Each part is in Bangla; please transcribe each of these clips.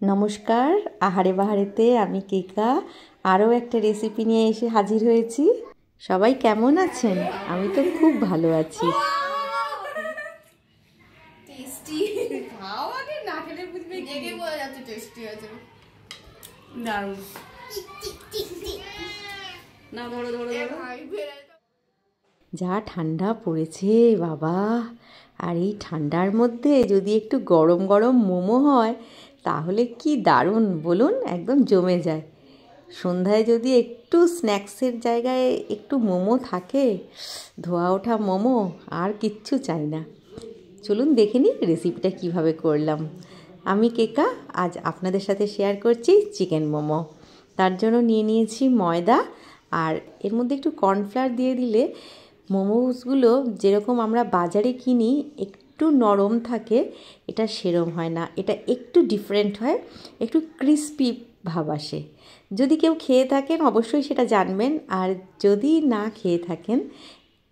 নমস্কার, আহারে বাহারেতে আমি কেকা আরও একটা রেসিপি নিয়ে এসে হাজির হয়েছি। সবাই কেমন আছেন? আমি তো খুব ভালো আছি। যা ঠান্ডা পড়েছে বাবা, আর এই ঠান্ডার মধ্যে যদি একটু গরম গরম মোমো হয় তাহলে কি দারুণ বলুন, একদম জমে যায়। সন্ধ্যায় যদি একটু স্ন্যাক্সের জায়গায় একটু মোমো থাকে, ধোয়া ওঠা মোমো, আর কিচ্ছু চাই না। চলুন দেখে নিই রেসিপিটা কিভাবে করলাম। আমি কেকা আজ আপনাদের সাথে শেয়ার করছি চিকেন মোমো। তার জন্য নিয়ে নিয়েছি ময়দা, আর এর মধ্যে একটু কর্নফ্লাওয়ার দিয়ে দিলে মোমোসগুলো যেরকম আমরা বাজারে কিনি একটু নরম থাকে, এটা সেরম হয় না, এটা একটু ডিফারেন্ট হয়, একটু ক্রিস্পি ভাব আসে। যদি কেউ খেয়ে থাকেন অবশ্যই সেটা জানবেন, আর যদি না খেয়ে থাকেন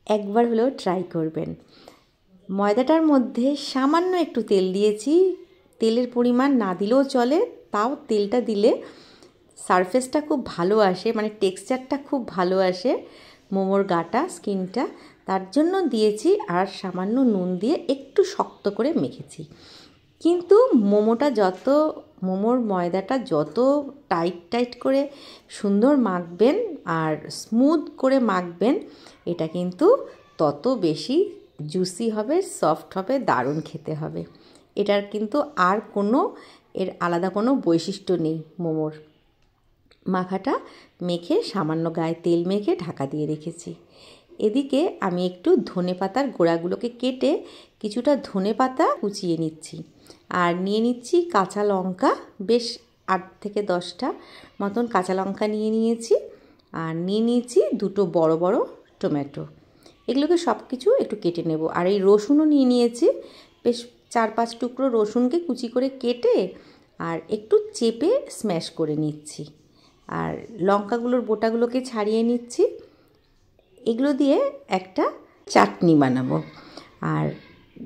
একবার হলেও ট্রাই করবেন। ময়দাটার মধ্যে সামান্য একটু তেল দিয়েছি, তেলের পরিমাণ না দিলেও চলে, তাও তেলটা দিলে সারফেসটা খুব ভালো আসে, মানে টেক্সচারটা খুব ভালো আসে মোমোর গাটা, স্কিনটা, তার জন্য দিয়েছি। আর সামান্য নুন দিয়ে একটু শক্ত করে মেখেছি। কিন্তু মোমোর ময়দাটা যত টাইট করে সুন্দর মাখবেন আর স্মুথ করে মাখবেন, এটা কিন্তু তত বেশি জুসি হবে, সফট হবে, দারুণ খেতে হবে। এটার কিন্তু আর এর আলাদা কোনো বৈশিষ্ট্য নেই। মোমোর মাখাটা মেখে সামান্য গায়ে তেল মেখে ঢাকা দিয়ে রেখেছি। এদিকে আমি একটু ধনেপাতার গোড়াগুলোকে কেটে কিছুটা ধনেপাতা কুচিয়ে নিচ্ছি, আর নিয়ে নিচ্ছি কাঁচা লঙ্কা, বেশ 8 থেকে 10টা মতন কাঁচা লঙ্কা নিয়ে নিয়েছি, আর নিয়ে নিয়েছি 2টো বড় বড় টমেটো। এগুলোকে সব কিছু একটু কেটে নেব। আর এই রসুনও নিয়ে নিয়েছি, বেশ 4-5 টুকরো রসুনকে কুচি করে কেটে আর একটু চেপে স্ম্যাশ করে নিচ্ছি, আর লঙ্কাগুলোর বোটাগুলোকে ছাড়িয়ে নিচ্ছি। এগুলো দিয়ে একটা চাটনি বানাবো। আর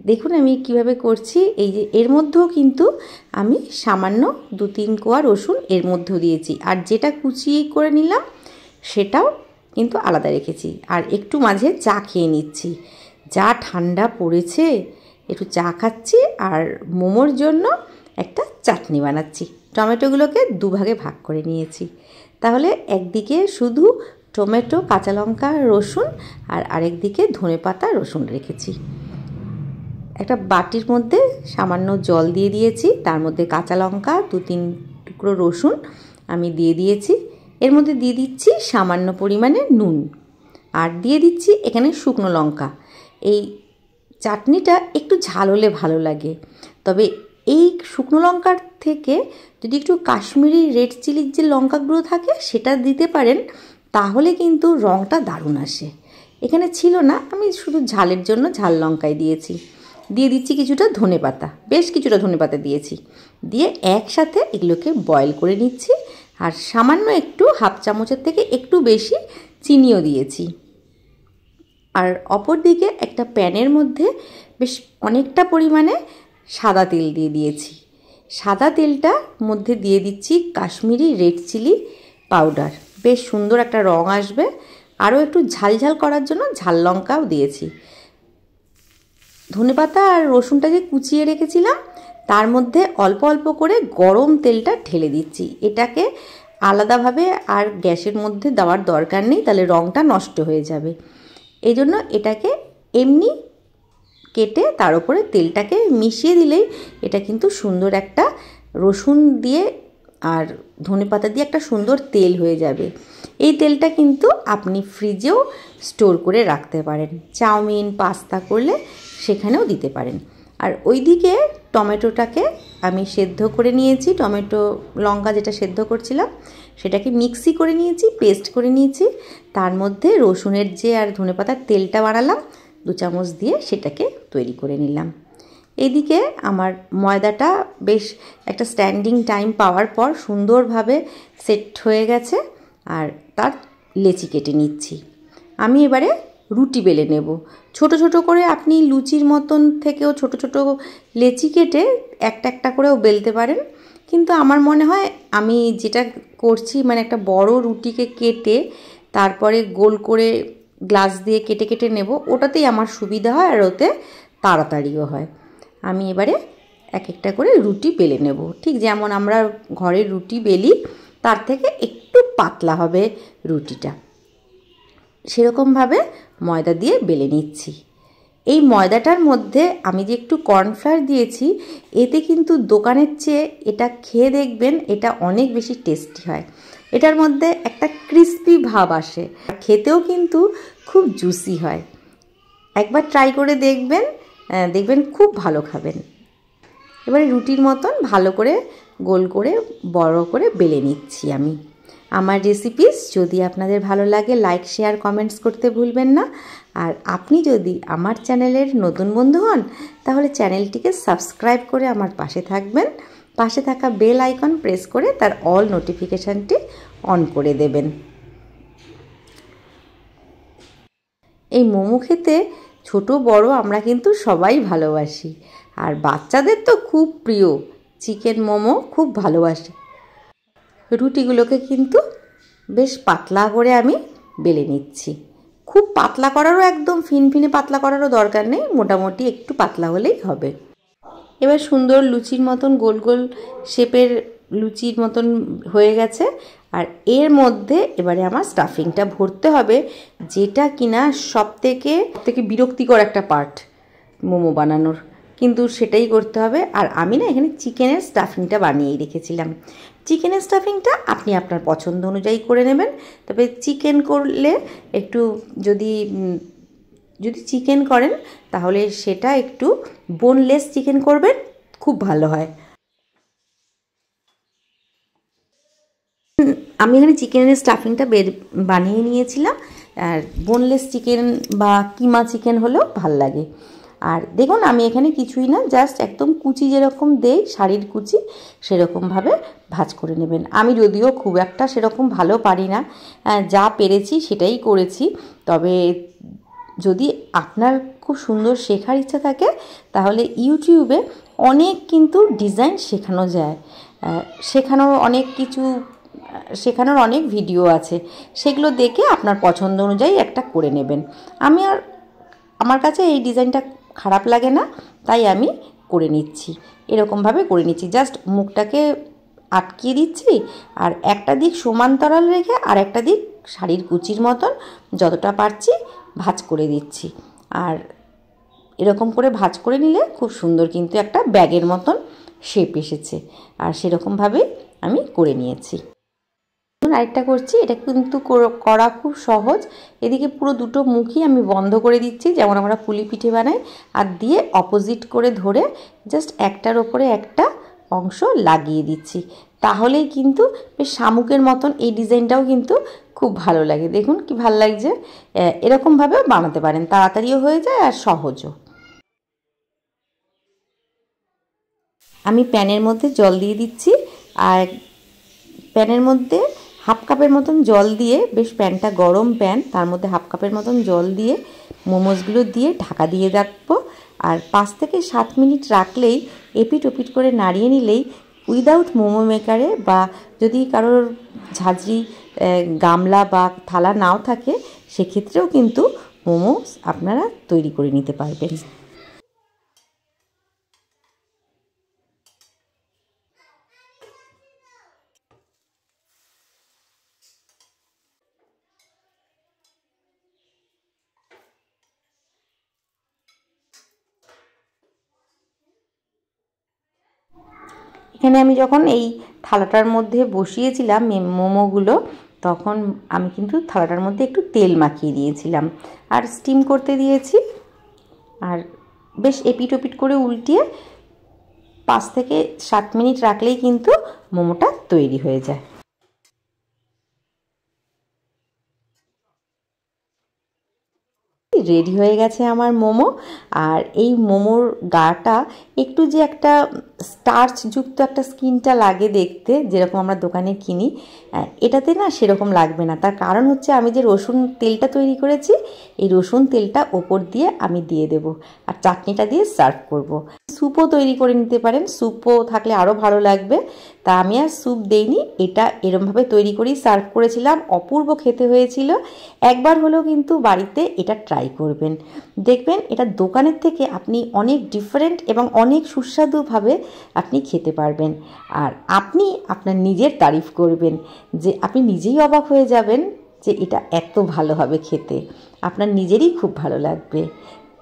দেখুন আমি কিভাবে করছি। এই যে এর মধ্যেও কিন্তু আমি সামান্য 2-3 কোয়া রসুন এর মধ্যেও দিয়েছি, আর যেটা কুচিয়ে করে নিলাম সেটাও কিন্তু আলাদা রেখেছি। আর একটু মাঝে চা খেয়ে নিচ্ছি, যা ঠান্ডা পড়েছে, একটু চা খাচ্ছি আর মোমোর জন্য একটা চাটনি বানাচ্ছি। টমেটোগুলোকে দুভাগে ভাগ করে নিয়েছি, তাহলে একদিকে শুধু টমেটো, কাঁচা লঙ্কা, রসুন, আর আরেকদিকে ধনেপাতা, রসুন রেখেছি। একটা বাটির মধ্যে সামান্য জল দিয়ে দিয়েছি, তার মধ্যে কাঁচা লঙ্কা, 2-3 টুকরো রসুন আমি দিয়ে দিয়েছি। এর মধ্যে দিয়ে দিচ্ছি সামান্য পরিমাণে নুন, আর দিয়ে দিচ্ছি এখানে শুকনো লঙ্কা। এই চাটনিটা একটু ঝাল হলে ভালো লাগে, তবে এই শুকনো লঙ্কার থেকে যদি একটু কাশ্মীরি রেড চিলির যে লঙ্কাগুলো থাকে সেটা দিতে পারেন, তাহলে কিন্তু রঙটা দারুণ আসে। এখানে ছিল না, আমি শুধু ঝালের জন্য ঝাল লঙ্কাই দিয়েছি। দিয়ে দিচ্ছি কিছুটা ধনেপাতা, বেশ কিছুটা ধনেপাতা দিয়েছি, দিয়ে একসাথে এগুলোকে বয়েল করে নিচ্ছি। আর সামান্য একটু 1/2 চামচের থেকে একটু বেশি চিনিও দিয়েছি। আর অপর দিকে একটা প্যানের মধ্যে বেশ অনেকটা পরিমাণে সাদা তেল দিয়ে দিয়েছি। সাদা তেলটার মধ্যে দিয়ে দিচ্ছি কাশ্মীরি রেড চিলি পাউডার, বেশ সুন্দর একটা রং আসবে। আরও একটু ঝাল করার জন্য ঝাল লঙ্কাও দিয়েছি। ধনেপাতা আর রসুনটা যে কুচিয়ে রেখেছিলাম তার মধ্যে অল্প অল্প করে গরম তেলটা ঢেলে দিচ্ছি। এটাকে আলাদাভাবে আর গ্যাসের মধ্যে দেওয়ার দরকার নেই, তাহলে রঙটা নষ্ট হয়ে যাবে। এই জন্য এটাকে এমনি কেটে তার উপরে তেলটাকে মিশিয়ে দিলেই এটা কিন্তু সুন্দর একটা রসুন দিয়ে আর ধনেপাতা দিয়ে একটা সুন্দর তেল হয়ে যাবে। এই তেলটা কিন্তু আপনি ফ্রিজেও স্টোর করে রাখতে পারেন, চাউমিন, পাস্তা করলে সেখানেও দিতে পারেন। আর ওইদিকে টমেটোটাকে আমি সেদ্ধ করে নিয়েছি, টমেটো লঙ্কা যেটা সেদ্ধ করছিলাম সেটাকে মিক্সি করে নিয়েছি, পেস্ট করে নিয়েছি। তার মধ্যে রসুনের যে আর ধনেপাতার তেলটা বানালাম 2 চামচ দিয়ে সেটাকে তৈরি করে নিলাম। এদিকে আমার ময়দাটা বেশ একটা স্ট্যান্ডিং টাইম পাওয়ার পর সুন্দরভাবে সেট হয়ে গেছে, আর তার লেচি কেটে নিচ্ছি। আমি এবারে রুটি বেলে নেব। ছোট ছোট করে আপনি লুচির মতন থেকেও ছোট ছোট লেচি কেটে একটা একটা করেও বেলতে পারেন, কিন্তু আমার মনে হয় আমি যেটা করছি মানে একটা বড় রুটিকে কেটে তারপরে গোল করে গ্লাস দিয়ে কেটে কেটে নেব, ওটাতেই আমার সুবিধা হয় আর ওতে তাড়াতাড়িও হয়। আমি এবারে এক একটা করে রুটি বেলে নেব, ঠিক যেমন আমরা ঘরের রুটি বেলি তার থেকে একটু পাতলা হবে রুটিটা, সেরকমভাবে ময়দা দিয়ে বেলে নিচ্ছি। এই ময়দাটার মধ্যে আমি যে একটু কর্নফ্লাওয়ার দিয়েছি, এতে কিন্তু দোকানের চেয়ে এটা খেয়ে দেখবেন এটা অনেক বেশি টেস্টি হয়। এটার মধ্যে একটা ক্রিস্পি ভাব আসে, খেতেও কিন্তু খুব জুসি হয়। একবার ট্রাই করে দেখবেন, দেখবেন খুব ভালো খাবেন। এবারে রুটির মতন ভালো করে গোল করে বড় করে বেলে নিচ্ছি আমি। আমার রেসিপিস যদি আপনাদের ভালো লাগে লাইক শেয়ার কমেন্টস করতে ভুলবেন না। আর আপনি যদি আমার চ্যানেলের নতুন বন্ধু হন তাহলে চ্যানেলটিকে সাবস্ক্রাইব করে আমার পাশে থাকবেন, পাশে থাকা বেল আইকন প্রেস করে তার অল নোটিফিকেশানটি অন করে দেবেন। এই মোমো খেতে ছোট বড় আমরা কিন্তু সবাই ভালোবাসি, আর বাচ্চাদের তো খুব প্রিয়, চিকেন মোমো খুব ভালোবাসে। রুটিগুলোকে কিন্তু বেশ পাতলা করে আমি বেলে নিচ্ছি। খুব পাতলা করারও একদম ফিনফিনে পাতলা করারও দরকার নেই, মোটামুটি একটু পাতলা হলেই হবে। এবার সুন্দর লুচির মতন গোল গোল শেপের লুচির মতন হয়ে গেছে। আর এর মধ্যে এবারে আমার স্টাফিংটা ভরতে হবে, যেটা কিনা সব থেকে বিরক্তিকর একটা পার্ট মোমো বানানোর, কিন্তু সেটাই করতে হবে। আর আমি না এখানে চিকেনের স্টাফিংটা বানিয়েই রেখেছিলাম। চিকেনের স্টাফিংটা আপনি আপনার পছন্দ অনুযায়ী করে নেবেন, তবে চিকেন করলে একটু যদি চিকেন করেন তাহলে সেটা একটু বোনলেস চিকেন করবেন, খুব ভালো হয়। আমি এখানে চিকেনের স্টাফিংটা বানিয়ে নিয়েছিলাম, আর বোনলেস চিকেন বা কিমা চিকেন হলেও ভাল লাগে। আর দেখুন আমি এখানে কিছুই না, জাস্ট একদম কুচি যেরকম দেই শাড়ির কুচি সেরকমভাবে ভাজ করে নেবেন। আমি যদিও খুব একটা সেরকম ভালো পারি না, যা পেরেছি সেটাই করেছি। তবে যদি আপনার খুব সুন্দর শেখার ইচ্ছা থাকে তাহলে ইউটিউবে অনেক কিন্তু ডিজাইন শেখানো যায়, শেখানোর অনেক ভিডিও আছে, সেগুলো দেখে আপনার পছন্দ অনুযায়ী একটা করে নেবেন। আমার কাছে এই ডিজাইনটা খারাপ লাগে না, তাই আমি করে নিচ্ছি, এরকমভাবে করে নিচ্ছি। জাস্ট মুখটাকে আটকিয়ে দিচ্ছি আর একটা দিক সমান্তরাল রেখে আর একটা দিক শাড়ির কুচির মতন যতটা পারছি ভাঁজ করে দিচ্ছি। আর এরকম করে ভাঁজ করে নিলে খুব সুন্দর কিন্তু একটা ব্যাগের মতন শেপ এসেছে, আর সেরকমভাবেই আমি করে নিয়েছি। আরেকটা করছি, এটা কিন্তু করা খুব সহজ। এদিকে পুরো দুটো মুখই আমি বন্ধ করে দিচ্ছি, যেমন আমরা পুলি পিঠে বানাই, আর দিয়ে অপোজিট করে ধরে জাস্ট একটার ওপরে একটা অংশ লাগিয়ে দিচ্ছি। তাহলেই কিন্তু বেশ শামুকের মতন এই ডিজাইনটাও কিন্তু খুব ভালো লাগে। দেখুন কি ভালো লাগছে। এরকমভাবেও বানাতে পারেন, তাড়াতাড়িও হয়ে যায় আর সহজও। আমি প্যানের মধ্যে জল দিয়ে দিচ্ছি, আর প্যানের মধ্যে হাফ কাপের মতন জল দিয়ে, বেশ প্যানটা গরম প্যান, তার মধ্যে হাফ কাপের মতন জল দিয়ে মোমোসগুলো দিয়ে ঢাকা দিয়ে রাখবো। আর 5 থেকে 7 মিনিট রাখলেই, এপিট ওপিট করে নাড়িয়ে নিলেই, উইদাউট মোমো মেকারে বা যদি কারোর ঝাঁঝরি গামলা বা থালা নাও থাকে সেক্ষেত্রেও কিন্তু মোমোস আপনারা তৈরি করে নিতে পারবেন। এখানে আমি যখন এই থালাটার মধ্যে বসিয়েছিলাম মোমোগুলো, তখন আমি কিন্তু থালাটার মধ্যে একটু তেল মাখিয়ে দিয়েছিলাম আর স্টিম করতে দিয়েছি। আর বেশ এপিট ওপিট করে উল্টিয়ে 5 থেকে 7 মিনিট রাখলেই কিন্তু মোমোটা তৈরি হয়ে যায়। রেডি হয়ে গেছে আমার মোমো। আর এই মোমোর গাটা একটু যে একটা স্টার্চযুক্ত একটা স্কিনটা লাগে দেখতে, যেরকম আমরা দোকানে কিনি, এটাতে না সেরকম লাগবে না। তার কারণ হচ্ছে আমি যে রসুন তেলটা তৈরি করেছি, এই রসুন তেলটা ওপর দিয়ে আমি দিয়ে দেব আর চাটনিটা দিয়ে সার্ভ করব। স্যুপও তৈরি করে নিতে পারেন, স্যুপও থাকলে আরও ভালো লাগবে। তা আমি আর স্যুপ দেইনি, এটা এরমভাবে তৈরি করেই সার্ভ করেছিলাম, অপূর্ব খেতে হয়েছিল। একবার হলেও কিন্তু বাড়িতে এটা ট্রাই করবেন, দেখবেন এটা দোকানের থেকে আপনি অনেক ডিফারেন্ট এবং অনেক সুস্বাদুভাবে আপনি খেতে পারবেন। আর আপনি আপনার নিজের তারিফ করবেন, যে আপনি নিজেই অবাক হয়ে যাবেন যে এটা এত ভালো হবে খেতে, আপনার নিজেরই খুব ভালো লাগবে।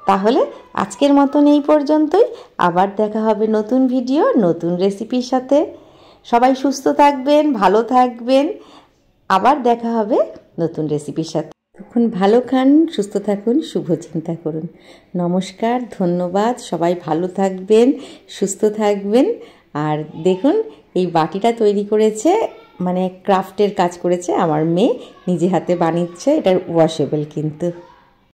তাহলে আজকের মতন এই পর্যন্তই, আবার দেখা হবে নতুন ভিডিও নতুন রেসিপির সাথে। সবাই সুস্থ থাকবেন, ভালো থাকবেন, আবার দেখা হবে নতুন রেসিপির সাথে। তখন ভালো খান, সুস্থ থাকুন, শুভ চিন্তা করুন। নমস্কার, ধন্যবাদ, সবাই ভালো থাকবেন, সুস্থ থাকবেন। আর দেখুন এই বাটিটা তৈরি করেছে, মানে ক্রাফটের কাজ করেছে আমার মেয়ে, নিজে হাতে বানিয়েছে, এটা ওয়াশেবল কিন্তু।